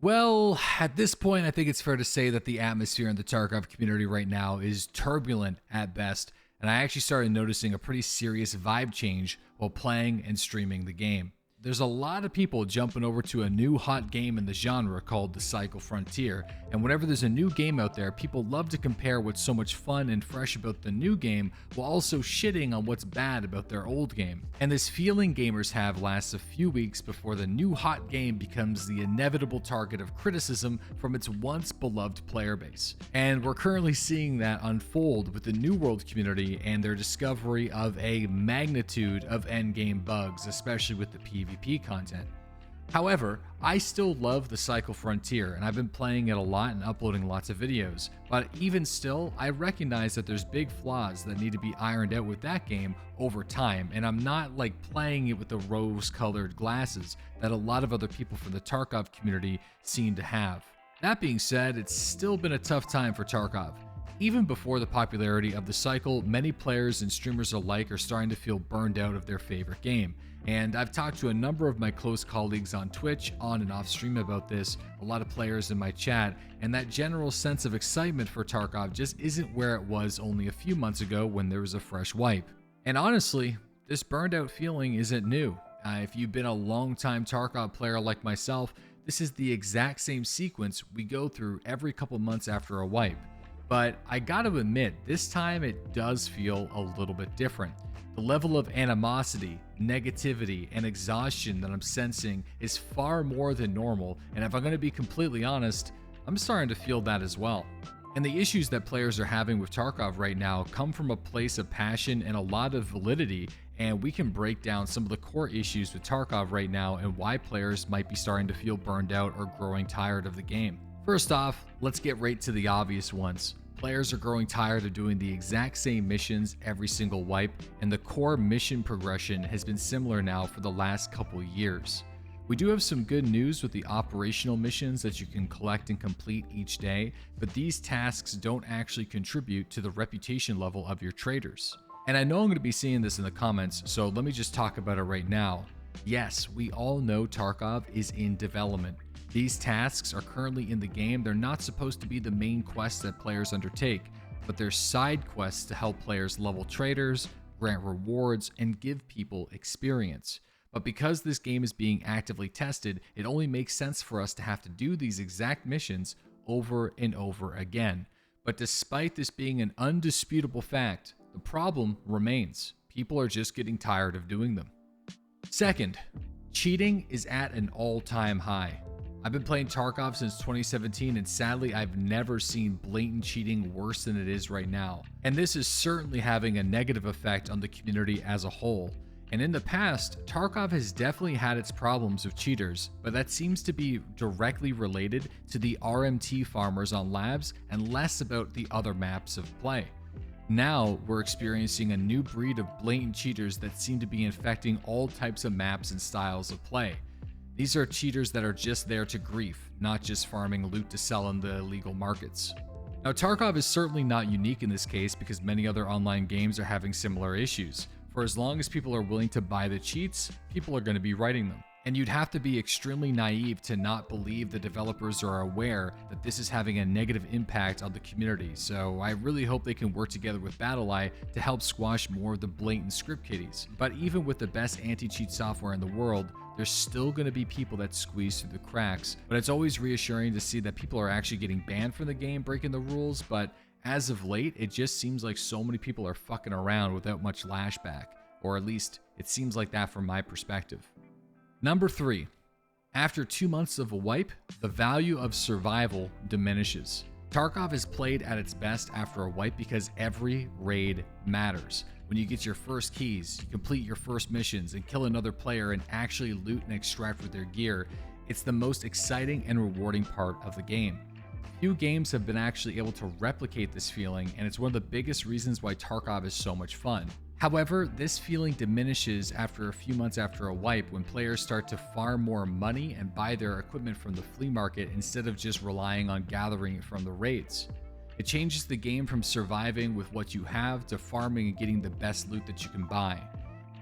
Well, at this point, I think it's fair to say that the atmosphere in the Tarkov community right now is turbulent at best, and I actually started noticing a pretty serious vibe change while playing and streaming the game. There's a lot of people jumping over to a new hot game in the genre called the Cycle Frontier, and whenever there's a new game out there, people love to compare what's so much fun and fresh about the new game while also shitting on what's bad about their old game. And this feeling gamers have lasts a few weeks before the new hot game becomes the inevitable target of criticism from its once beloved player base. And we're currently seeing that unfold with the New World community and their discovery of a magnitude of endgame bugs, especially with the PvP content. However, I still love the Cycle Frontier and I've been playing it a lot and uploading lots of videos, but even still, I recognize that there's big flaws that need to be ironed out with that game over time, and I'm not like playing it with the rose-colored glasses that a lot of other people from the Tarkov community seem to have. That being said, it's still been a tough time for Tarkov. Even before the popularity of the Cycle, many players and streamers alike are starting to feel burned out of their favorite game. And I've talked to a number of my close colleagues on Twitch, on and off stream about this, a lot of players in my chat, and that general sense of excitement for Tarkov just isn't where it was only a few months ago when there was a fresh wipe. And honestly, this burned out feeling isn't new. If you've been a long-time Tarkov player like myself, this is the exact same sequence we go through every couple months after a wipe. But I gotta admit, this time it does feel a little bit different. The level of animosity, negativity, and exhaustion that I'm sensing is far more than normal, and if I'm going to be completely honest, I'm starting to feel that as well. And the issues that players are having with Tarkov right now come from a place of passion and a lot of validity, and we can break down some of the core issues with Tarkov right now and why players might be starting to feel burned out or growing tired of the game. First off, let's get right to the obvious ones. Players are growing tired of doing the exact same missions every single wipe, and the core mission progression has been similar now for the last couple years. We do have some good news with the operational missions that you can collect and complete each day, but these tasks don't actually contribute to the reputation level of your traders. And I know I'm going to be seeing this in the comments, so let me just talk about it right now. Yes, we all know Tarkov is in development. These tasks are currently in the game. They're not supposed to be the main quests that players undertake, but they're side quests to help players level traders, grant rewards, and give people experience. But because this game is being actively tested, it only makes sense for us to have to do these exact missions over and over again. But despite this being an undisputable fact, the problem remains. People are just getting tired of doing them. Second, cheating is at an all-time high. I've been playing Tarkov since 2017, and sadly I've never seen blatant cheating worse than it is right now. And this is certainly having a negative effect on the community as a whole. And in the past, Tarkov has definitely had its problems with cheaters, but that seems to be directly related to the RMT farmers on labs and less about the other maps of play. Now we're experiencing a new breed of blatant cheaters that seem to be infecting all types of maps and styles of play. These are cheaters that are just there to grief, not just farming loot to sell in the illegal markets. Now, Tarkov is certainly not unique in this case because many other online games are having similar issues. For as long as people are willing to buy the cheats, people are going to be writing them. And you'd have to be extremely naive to not believe the developers are aware that this is having a negative impact on the community. So I really hope they can work together with BattlEye to help squash more of the blatant script kiddies. But even with the best anti-cheat software in the world, there's still going to be people that squeeze through the cracks. But it's always reassuring to see that people are actually getting banned from the game, breaking the rules. But as of late, it just seems like so many people are fucking around without much lashback. Or at least it seems like that from my perspective. Number 3, after 2 months of a wipe, the value of survival diminishes. Tarkov is played at its best after a wipe because every raid matters. When you get your first keys, you complete your first missions, and kill another player and actually loot and extract with their gear, it's the most exciting and rewarding part of the game. Few games have been actually able to replicate this feeling, and it's one of the biggest reasons why Tarkov is so much fun. However, this feeling diminishes after a few months after a wipe when players start to farm more money and buy their equipment from the flea market instead of just relying on gathering it from the raids. It changes the game from surviving with what you have to farming and getting the best loot that you can buy.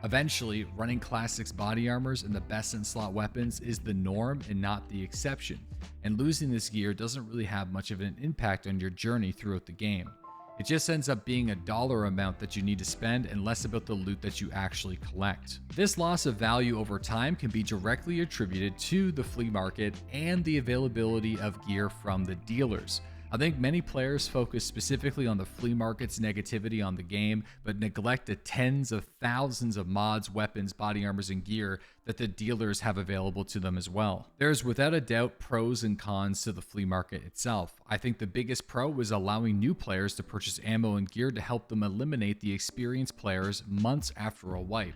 Eventually, running classics body armors and the best in slot weapons is the norm and not the exception, and losing this gear doesn't really have much of an impact on your journey throughout the game. It just ends up being a dollar amount that you need to spend and less about the loot that you actually collect. This loss of value over time can be directly attributed to the flea market and the availability of gear from the dealers. I think many players focus specifically on the flea market's negativity on the game, but neglect the tens of thousands of mods, weapons, body armors, and gear that the dealers have available to them as well. There's without a doubt pros and cons to the flea market itself. I think the biggest pro is allowing new players to purchase ammo and gear to help them eliminate the experienced players months after a wipe.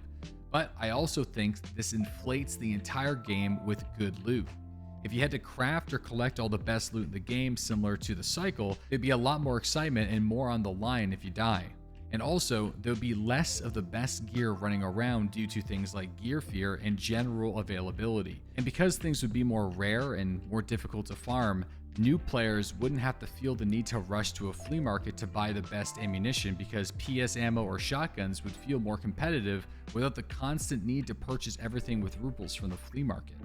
But I also think this inflates the entire game with good loot. If you had to craft or collect all the best loot in the game similar to the cycle, there'd be a lot more excitement and more on the line if you die. And also, there'll be less of the best gear running around due to things like gear fear and general availability. And because things would be more rare and more difficult to farm, new players wouldn't have to feel the need to rush to a flea market to buy the best ammunition because PS ammo or shotguns would feel more competitive without the constant need to purchase everything with rubles from the flea market.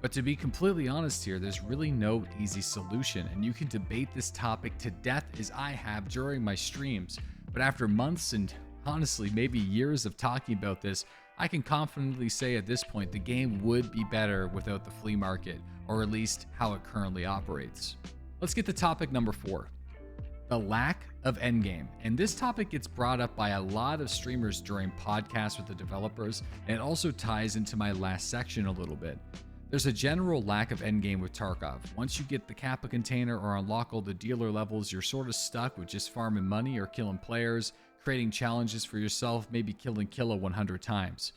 But to be completely honest here, there's really no easy solution, and you can debate this topic to death as I have during my streams. But after months and honestly maybe years of talking about this, I can confidently say at this point the game would be better without the flea market, or at least how it currently operates. Let's get to topic number 4. The lack of Endgame. And this topic gets brought up by a lot of streamers during podcasts with the developers, and it also ties into my last section a little bit. There's a general lack of endgame with Tarkov. Once you get the Kappa container or unlock all the dealer levels, you're sort of stuck with just farming money or killing players, creating challenges for yourself, maybe killing Killa 100 times.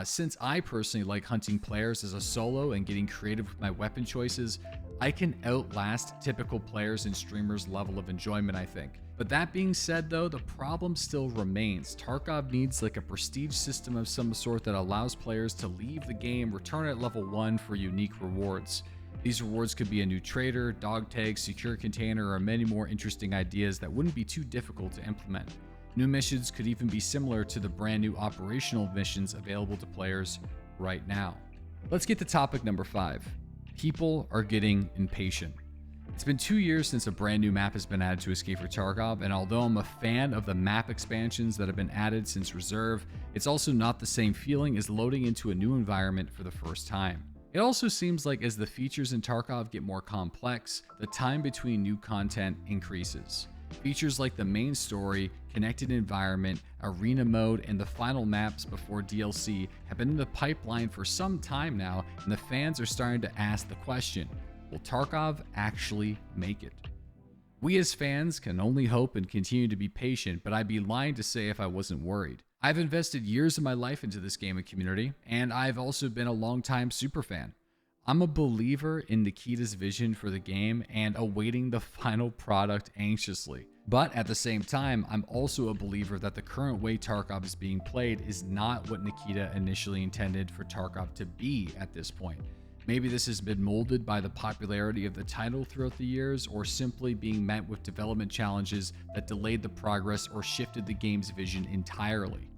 Since I personally like hunting players as a solo and getting creative with my weapon choices, I can outlast typical players and streamers' level of enjoyment, I think. But that being said though, the problem still remains. Tarkov needs like a prestige system of some sort that allows players to leave the game, return at level 1 for unique rewards. These rewards could be a new trader, dog tag, secure container, or many more interesting ideas that wouldn't be too difficult to implement. New missions could even be similar to the brand new operational missions available to players right now. Let's get to topic number 5. People are getting impatient. It's been 2 years since a brand new map has been added to Escape for Tarkov, and although I'm a fan of the map expansions that have been added since Reserve, it's also not the same feeling as loading into a new environment for the first time. It also seems like as the features in Tarkov get more complex, the time between new content increases. Features like the main story, connected environment, arena mode, and the final maps before DLC have been in the pipeline for some time now, and the fans are starting to ask the question, will Tarkov actually make it? We as fans can only hope and continue to be patient, but I'd be lying to say if I wasn't worried. I've invested years of my life into this gaming community, and I've also been a longtime superfan. I'm a believer in Nikita's vision for the game and awaiting the final product anxiously. But at the same time, I'm also a believer that the current way Tarkov is being played is not what Nikita initially intended for Tarkov to be at this point. Maybe this has been molded by the popularity of the title throughout the years, or simply being met with development challenges that delayed the progress or shifted the game's vision entirely.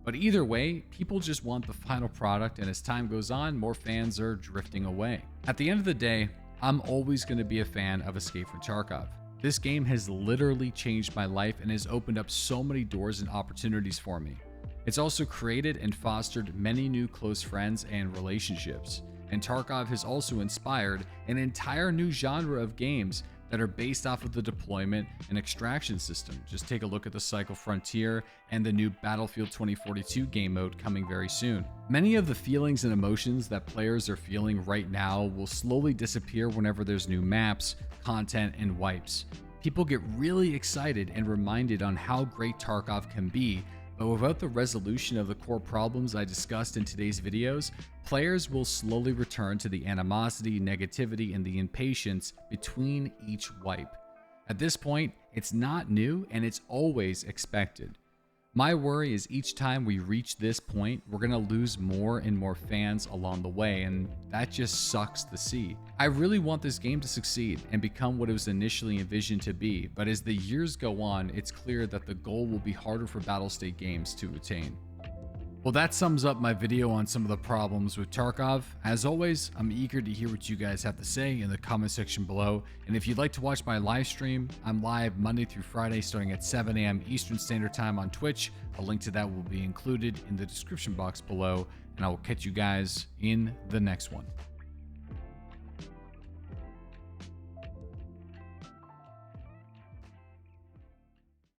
But either way, people just want the final product, and as time goes on, more fans are drifting away. At the end of the day, I'm always going to be a fan of Escape from Tarkov. This game has literally changed my life and has opened up so many doors and opportunities for me. It's also created and fostered many new close friends and relationships. And Tarkov has also inspired an entire new genre of games that are based off of the deployment and extraction system. Just take a look at the Cycle Frontier and the new Battlefield 2042 game mode coming very soon. Many of the feelings and emotions that players are feeling right now will slowly disappear whenever there's new maps, content, and wipes. People get really excited and reminded on how great Tarkov can be, but without the resolution of the core problems I discussed in today's videos, players will slowly return to the animosity, negativity, and the impatience between each wipe. At this point, it's not new and it's always expected. My worry is each time we reach this point, we're going to lose more and more fans along the way, and that just sucks to see. I really want this game to succeed and become what it was initially envisioned to be, but as the years go on, it's clear that the goal will be harder for Battlestate games to attain. Well, that sums up my video on some of the problems with Tarkov. As always, I'm eager to hear what you guys have to say in the comment section below. And if you'd like to watch my live stream, I'm live Monday through Friday starting at 7 a.m. Eastern Standard Time on Twitch. A link to that will be included in the description box below. And I will catch you guys in the next one.